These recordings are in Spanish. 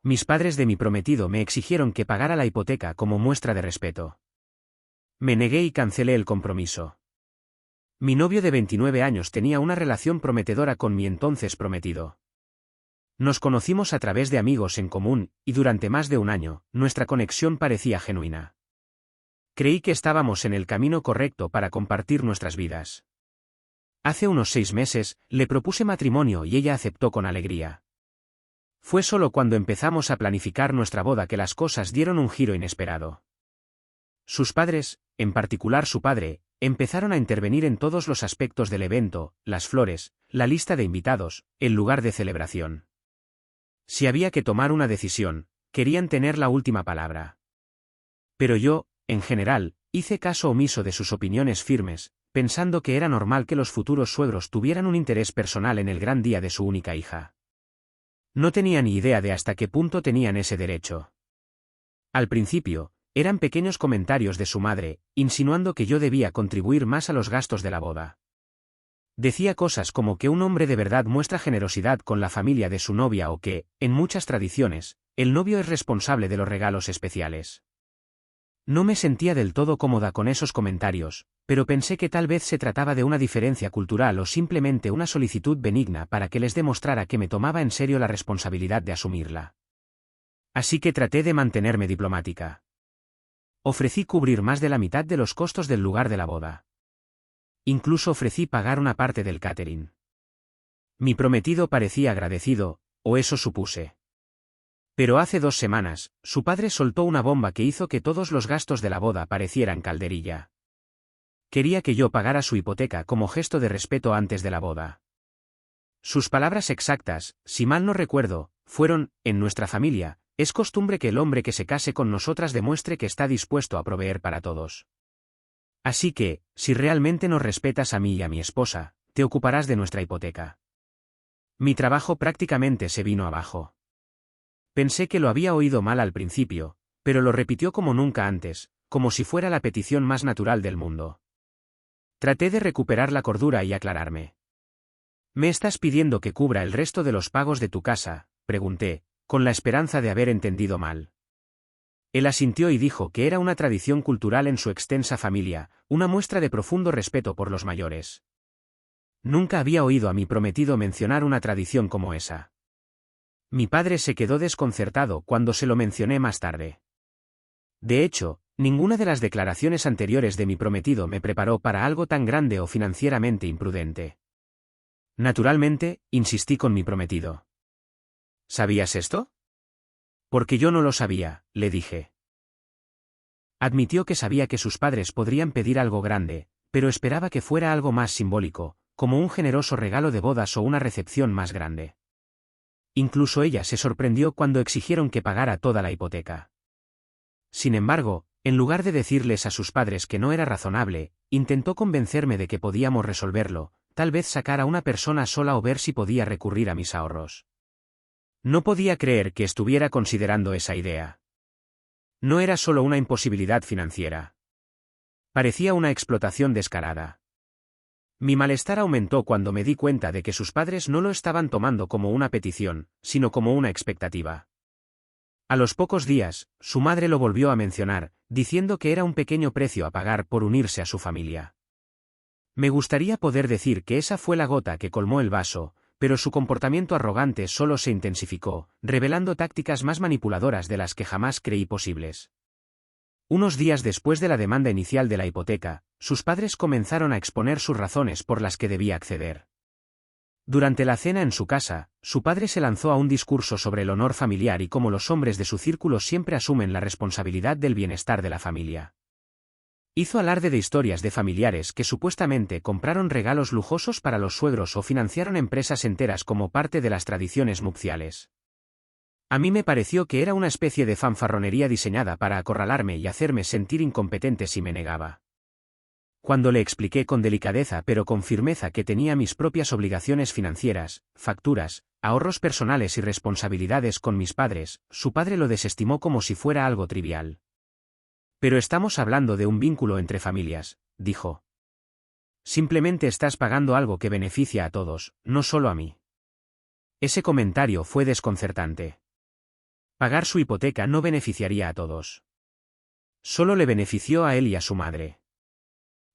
Mis padres de mi prometido me exigieron que pagara la hipoteca como muestra de respeto. Me negué y cancelé el compromiso. Mi novio de 29 años tenía una relación prometedora con mi entonces prometido. Nos conocimos a través de amigos en común, y durante más de un año, nuestra conexión parecía genuina. Creí que estábamos en el camino correcto para compartir nuestras vidas. Hace unos 6 meses, le propuse matrimonio y ella aceptó con alegría. Fue solo cuando empezamos a planificar nuestra boda que las cosas dieron un giro inesperado. Sus padres, en particular su padre, empezaron a intervenir en todos los aspectos del evento, las flores, la lista de invitados, el lugar de celebración. Si había que tomar una decisión, querían tener la última palabra. Pero yo, en general, hice caso omiso de sus opiniones firmes, pensando que era normal que los futuros suegros tuvieran un interés personal en el gran día de su única hija. No tenía ni idea de hasta qué punto tenían ese derecho. Al principio, eran pequeños comentarios de su madre, insinuando que yo debía contribuir más a los gastos de la boda. Decía cosas como que un hombre de verdad muestra generosidad con la familia de su novia o que, en muchas tradiciones, el novio es responsable de los regalos especiales. No me sentía del todo cómoda con esos comentarios, pero pensé que tal vez se trataba de una diferencia cultural o simplemente una solicitud benigna para que les demostrara que me tomaba en serio la responsabilidad de asumirla. Así que traté de mantenerme diplomática. Ofrecí cubrir más de la mitad de los costos del lugar de la boda. Incluso ofrecí pagar una parte del catering. Mi prometido parecía agradecido, o eso supuse. Pero hace 2 semanas, su padre soltó una bomba que hizo que todos los gastos de la boda parecieran calderilla. Quería que yo pagara su hipoteca como gesto de respeto antes de la boda. Sus palabras exactas, si mal no recuerdo, fueron: en nuestra familia, es costumbre que el hombre que se case con nosotras demuestre que está dispuesto a proveer para todos. Así que, si realmente nos respetas a mí y a mi esposa, te ocuparás de nuestra hipoteca. Mi trabajo prácticamente se vino abajo. Pensé que lo había oído mal al principio, pero lo repitió como nunca antes, como si fuera la petición más natural del mundo. Traté de recuperar la cordura y aclararme. ¿Me estás pidiendo que cubra el resto de los pagos de tu casa?, pregunté, con la esperanza de haber entendido mal. Él asintió y dijo que era una tradición cultural en su extensa familia, una muestra de profundo respeto por los mayores. Nunca había oído a mi prometido mencionar una tradición como esa. Mi padre se quedó desconcertado cuando se lo mencioné más tarde. De hecho, ninguna de las declaraciones anteriores de mi prometido me preparó para algo tan grande o financieramente imprudente. Naturalmente, insistí con mi prometido. ¿Sabías esto? Porque yo no lo sabía, le dije. Admitió que sabía que sus padres podrían pedir algo grande, pero esperaba que fuera algo más simbólico, como un generoso regalo de bodas o una recepción más grande. Incluso ella se sorprendió cuando exigieron que pagara toda la hipoteca. Sin embargo, en lugar de decirles a sus padres que no era razonable, intentó convencerme de que podíamos resolverlo, tal vez sacar a una persona sola o ver si podía recurrir a mis ahorros. No podía creer que estuviera considerando esa idea. No era solo una imposibilidad financiera. Parecía una explotación descarada. Mi malestar aumentó cuando me di cuenta de que sus padres no lo estaban tomando como una petición, sino como una expectativa. A los pocos días, su madre lo volvió a mencionar, diciendo que era un pequeño precio a pagar por unirse a su familia. Me gustaría poder decir que esa fue la gota que colmó el vaso, pero su comportamiento arrogante solo se intensificó, revelando tácticas más manipuladoras de las que jamás creí posibles. Unos días después de la demanda inicial de la hipoteca, sus padres comenzaron a exponer sus razones por las que debía acceder. Durante la cena en su casa, su padre se lanzó a un discurso sobre el honor familiar y cómo los hombres de su círculo siempre asumen la responsabilidad del bienestar de la familia. Hizo alarde de historias de familiares que supuestamente compraron regalos lujosos para los suegros o financiaron empresas enteras como parte de las tradiciones nupciales. A mí me pareció que era una especie de fanfarronería diseñada para acorralarme y hacerme sentir incompetente si me negaba. Cuando le expliqué con delicadeza pero con firmeza que tenía mis propias obligaciones financieras, facturas, ahorros personales y responsabilidades con mis padres, su padre lo desestimó como si fuera algo trivial. Pero estamos hablando de un vínculo entre familias, dijo. Simplemente estás pagando algo que beneficia a todos, no solo a mí. Ese comentario fue desconcertante. Pagar su hipoteca no beneficiaría a todos. Solo le benefició a él y a su madre.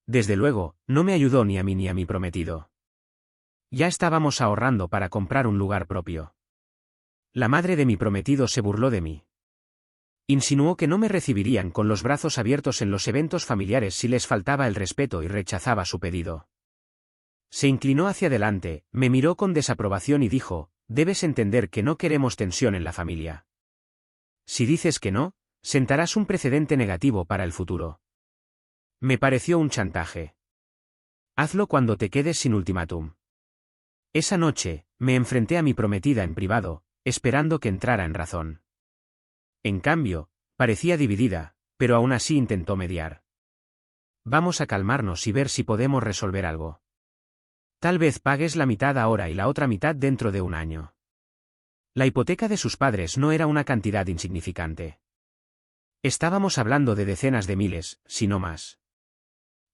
Desde luego, no me ayudó ni a mí ni a mi prometido. Ya estábamos ahorrando para comprar un lugar propio. La madre de mi prometido se burló de mí. Insinuó que no me recibirían con los brazos abiertos en los eventos familiares si les faltaba el respeto y rechazaba su pedido. Se inclinó hacia adelante, me miró con desaprobación y dijo: «Debes entender que no queremos tensión en la familia. Si dices que no, sentarás un precedente negativo para el futuro». Me pareció un chantaje. Hazlo cuando te quedes sin ultimátum. Esa noche, me enfrenté a mi prometida en privado, esperando que entrara en razón. En cambio, parecía dividida, pero aún así intentó mediar. «Vamos a calmarnos y ver si podemos resolver algo. Tal vez pagues la mitad ahora y la otra mitad dentro de un año». La hipoteca de sus padres no era una cantidad insignificante. Estábamos hablando de decenas de miles, si no más.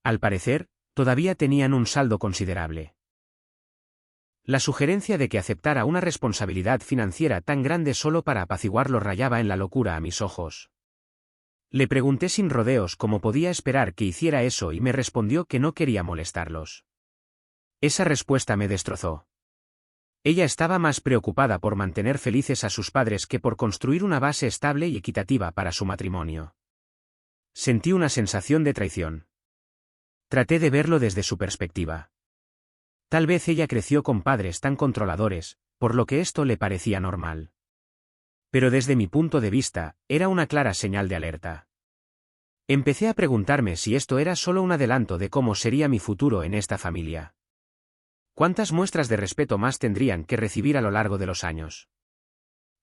Al parecer, todavía tenían un saldo considerable. La sugerencia de que aceptara una responsabilidad financiera tan grande solo para apaciguarlo rayaba en la locura a mis ojos. Le pregunté sin rodeos cómo podía esperar que hiciera eso y me respondió que no quería molestarlos. Esa respuesta me destrozó. Ella estaba más preocupada por mantener felices a sus padres que por construir una base estable y equitativa para su matrimonio. Sentí una sensación de traición. Traté de verlo desde su perspectiva. Tal vez ella creció con padres tan controladores, por lo que esto le parecía normal. Pero desde mi punto de vista, era una clara señal de alerta. Empecé a preguntarme si esto era solo un adelanto de cómo sería mi futuro en esta familia. ¿Cuántas muestras de respeto más tendrían que recibir a lo largo de los años?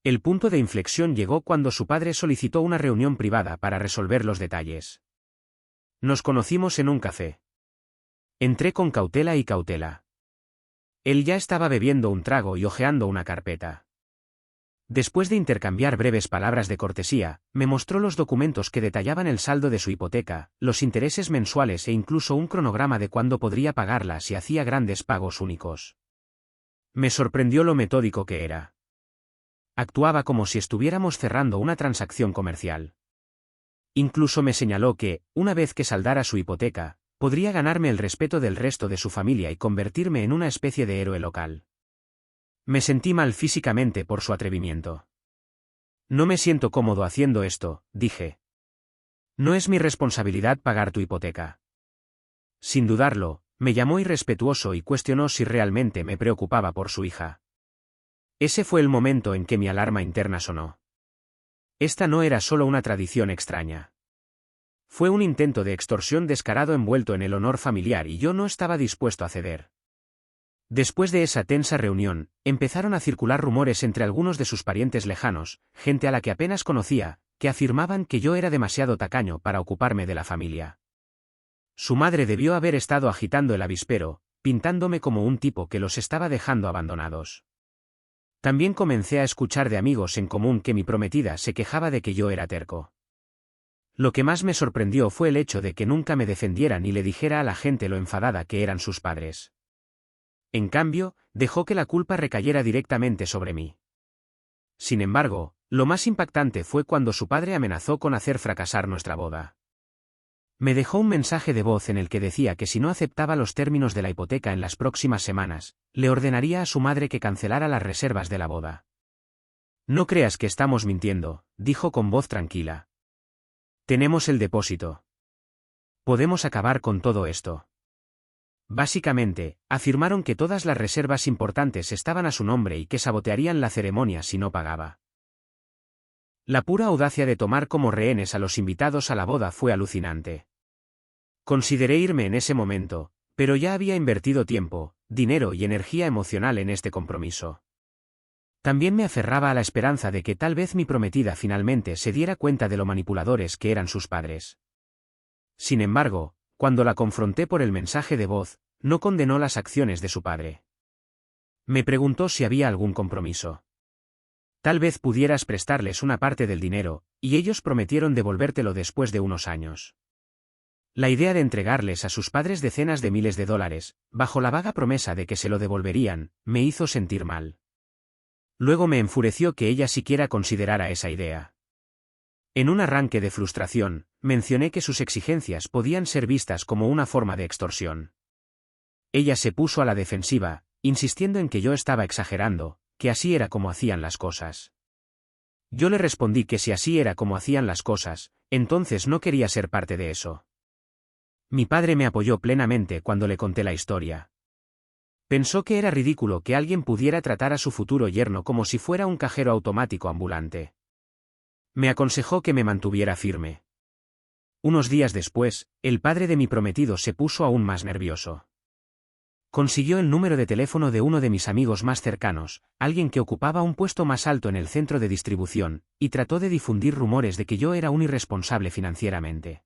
El punto de inflexión llegó cuando su padre solicitó una reunión privada para resolver los detalles. Nos conocimos en un café. Entré con cautela y cautela. Él ya estaba bebiendo un trago y hojeando una carpeta. Después de intercambiar breves palabras de cortesía, me mostró los documentos que detallaban el saldo de su hipoteca, los intereses mensuales e incluso un cronograma de cuándo podría pagarla si hacía grandes pagos únicos. Me sorprendió lo metódico que era. Actuaba como si estuviéramos cerrando una transacción comercial. Incluso me señaló que, una vez que saldara su hipoteca, podría ganarme el respeto del resto de su familia y convertirme en una especie de héroe local. Me sentí mal físicamente por su atrevimiento. «No me siento cómodo haciendo esto», dije. «No es mi responsabilidad pagar tu hipoteca». Sin dudarlo, me llamó irrespetuoso y cuestionó si realmente me preocupaba por su hija. Ese fue el momento en que mi alarma interna sonó. Esta no era solo una tradición extraña. Fue un intento de extorsión descarado envuelto en el honor familiar y yo no estaba dispuesto a ceder. Después de esa tensa reunión, empezaron a circular rumores entre algunos de sus parientes lejanos, gente a la que apenas conocía, que afirmaban que yo era demasiado tacaño para ocuparme de la familia. Su madre debió haber estado agitando el avispero, pintándome como un tipo que los estaba dejando abandonados. También comencé a escuchar de amigos en común que mi prometida se quejaba de que yo era terco. Lo que más me sorprendió fue el hecho de que nunca me defendiera ni le dijera a la gente lo enfadada que eran sus padres. En cambio, dejó que la culpa recayera directamente sobre mí. Sin embargo, lo más impactante fue cuando su padre amenazó con hacer fracasar nuestra boda. Me dejó un mensaje de voz en el que decía que si no aceptaba los términos de la hipoteca en las próximas semanas, le ordenaría a su madre que cancelara las reservas de la boda. «No creas que estamos mintiendo», dijo con voz tranquila. «Tenemos el depósito. Podemos acabar con todo esto». Básicamente, afirmaron que todas las reservas importantes estaban a su nombre y que sabotearían la ceremonia si no pagaba. La pura audacia de tomar como rehenes a los invitados a la boda fue alucinante. Consideré irme en ese momento, pero ya había invertido tiempo, dinero y energía emocional en este compromiso. También me aferraba a la esperanza de que tal vez mi prometida finalmente se diera cuenta de lo manipuladores que eran sus padres. Sin embargo, cuando la confronté por el mensaje de voz, no condenó las acciones de su padre. Me preguntó si había algún compromiso. Tal vez pudieras prestarles una parte del dinero, y ellos prometieron devolvértelo después de unos años. La idea de entregarles a sus padres decenas de miles de dólares, bajo la vaga promesa de que se lo devolverían, me hizo sentir mal. Luego me enfureció que ella siquiera considerara esa idea. En un arranque de frustración, mencioné que sus exigencias podían ser vistas como una forma de extorsión. Ella se puso a la defensiva, insistiendo en que yo estaba exagerando, que así era como hacían las cosas. Yo le respondí que si así era como hacían las cosas, entonces no quería ser parte de eso. Mi padre me apoyó plenamente cuando le conté la historia. Pensó que era ridículo que alguien pudiera tratar a su futuro yerno como si fuera un cajero automático ambulante. Me aconsejó que me mantuviera firme. Unos días después, el padre de mi prometido se puso aún más nervioso. Consiguió el número de teléfono de uno de mis amigos más cercanos, alguien que ocupaba un puesto más alto en el centro de distribución, y trató de difundir rumores de que yo era un irresponsable financieramente.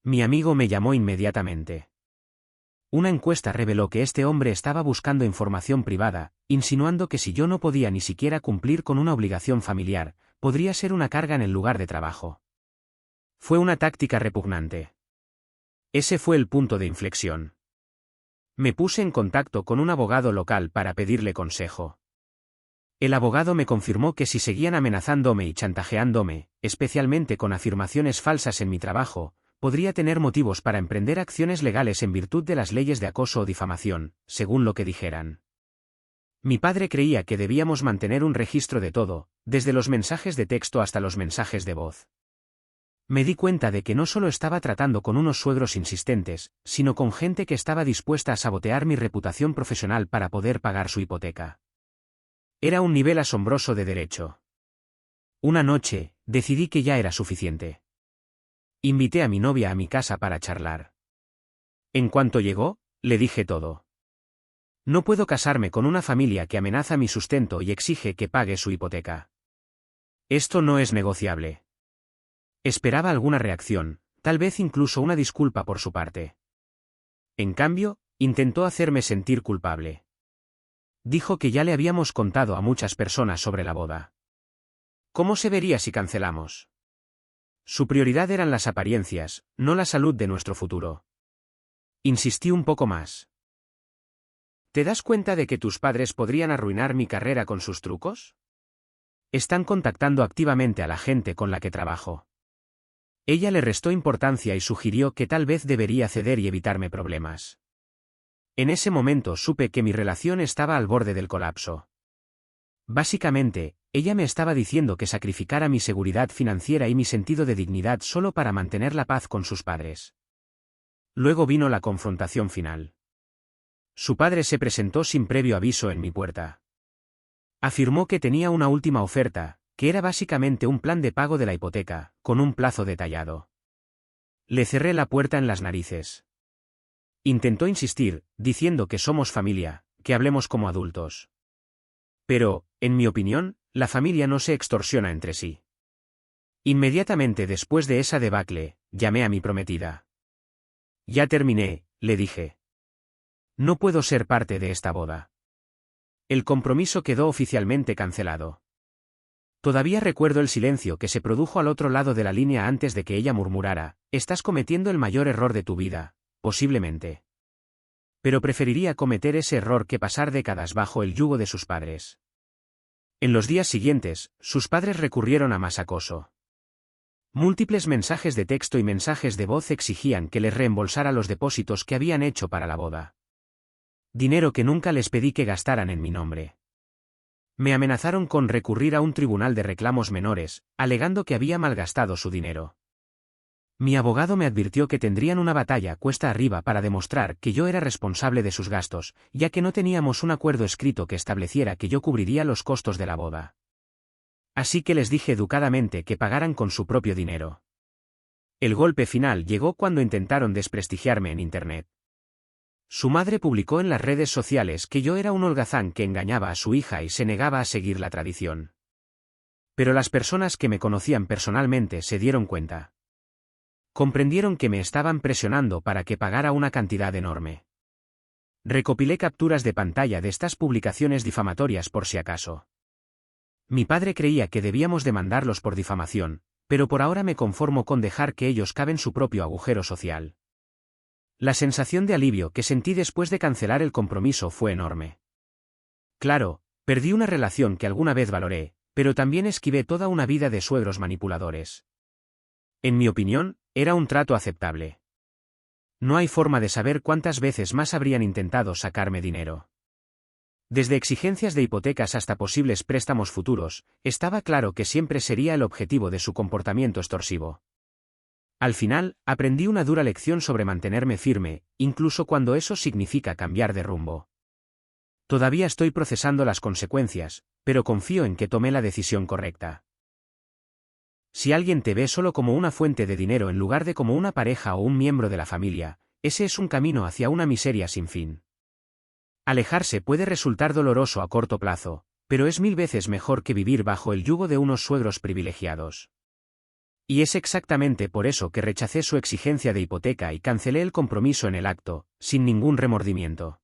Mi amigo me llamó inmediatamente. Una encuesta reveló que este hombre estaba buscando información privada, insinuando que si yo no podía ni siquiera cumplir con una obligación familiar, podría ser una carga en el lugar de trabajo. Fue una táctica repugnante. Ese fue el punto de inflexión. Me puse en contacto con un abogado local para pedirle consejo. El abogado me confirmó que si seguían amenazándome y chantajeándome, especialmente con afirmaciones falsas en mi trabajo, podría tener motivos para emprender acciones legales en virtud de las leyes de acoso o difamación, según lo que dijeran. Mi padre creía que debíamos mantener un registro de todo, desde los mensajes de texto hasta los mensajes de voz. Me di cuenta de que no solo estaba tratando con unos suegros insistentes, sino con gente que estaba dispuesta a sabotear mi reputación profesional para poder pagar su hipoteca. Era un nivel asombroso de derecho. Una noche, decidí que ya era suficiente. Invité a mi novia a mi casa para charlar. En cuanto llegó, le dije todo. No puedo casarme con una familia que amenaza mi sustento y exige que pague su hipoteca. Esto no es negociable. Esperaba alguna reacción, tal vez incluso una disculpa por su parte. En cambio, intentó hacerme sentir culpable. Dijo que ya le habíamos contado a muchas personas sobre la boda. ¿Cómo se vería si cancelamos? Su prioridad eran las apariencias, no la salud de nuestro futuro. Insistí un poco más. ¿Te das cuenta de que tus padres podrían arruinar mi carrera con sus trucos? Están contactando activamente a la gente con la que trabajo. Ella le restó importancia y sugirió que tal vez debería ceder y evitarme problemas. En ese momento supe que mi relación estaba al borde del colapso. Básicamente, ella me estaba diciendo que sacrificara mi seguridad financiera y mi sentido de dignidad solo para mantener la paz con sus padres. Luego vino la confrontación final. Su padre se presentó sin previo aviso en mi puerta. Afirmó que tenía una última oferta, que era básicamente un plan de pago de la hipoteca, con un plazo detallado. Le cerré la puerta en las narices. Intentó insistir, diciendo que somos familia, que hablemos como adultos. Pero, en mi opinión, la familia no se extorsiona entre sí. Inmediatamente después de esa debacle, llamé a mi prometida. Ya terminé, le dije. No puedo ser parte de esta boda. El compromiso quedó oficialmente cancelado. Todavía recuerdo el silencio que se produjo al otro lado de la línea antes de que ella murmurara, estás cometiendo el mayor error de tu vida, posiblemente. Pero preferiría cometer ese error que pasar décadas bajo el yugo de sus padres. En los días siguientes, sus padres recurrieron a más acoso. Múltiples mensajes de texto y mensajes de voz exigían que les reembolsara los depósitos que habían hecho para la boda. Dinero que nunca les pedí que gastaran en mi nombre. Me amenazaron con recurrir a un tribunal de reclamos menores, alegando que había malgastado su dinero. Mi abogado me advirtió que tendrían una batalla cuesta arriba para demostrar que yo era responsable de sus gastos, ya que no teníamos un acuerdo escrito que estableciera que yo cubriría los costos de la boda. Así que les dije educadamente que pagaran con su propio dinero. El golpe final llegó cuando intentaron desprestigiarme en Internet. Su madre publicó en las redes sociales que yo era un holgazán que engañaba a su hija y se negaba a seguir la tradición. Pero las personas que me conocían personalmente se dieron cuenta. Comprendieron que me estaban presionando para que pagara una cantidad enorme. Recopilé capturas de pantalla de estas publicaciones difamatorias por si acaso. Mi padre creía que debíamos demandarlos por difamación, pero por ahora me conformo con dejar que ellos caven su propio agujero social. La sensación de alivio que sentí después de cancelar el compromiso fue enorme. Claro, Perdí una relación que alguna vez valoré, pero también esquivé toda una vida de suegros manipuladores. En mi opinión, era un trato aceptable. No hay forma de saber cuántas veces más habrían intentado sacarme dinero. Desde exigencias de hipotecas hasta posibles préstamos futuros, estaba claro que siempre sería el objetivo de su comportamiento extorsivo. Al final, aprendí una dura lección sobre mantenerme firme, incluso cuando eso significa cambiar de rumbo. Todavía estoy procesando las consecuencias, pero confío en que tomé la decisión correcta. Si alguien te ve solo como una fuente de dinero en lugar de como una pareja o un miembro de la familia, ese es un camino hacia una miseria sin fin. Alejarse puede resultar doloroso a corto plazo, pero es 1000 veces mejor que vivir bajo el yugo de unos suegros privilegiados. Y es exactamente por eso que rechacé su exigencia de hipoteca y cancelé el compromiso en el acto, sin ningún remordimiento.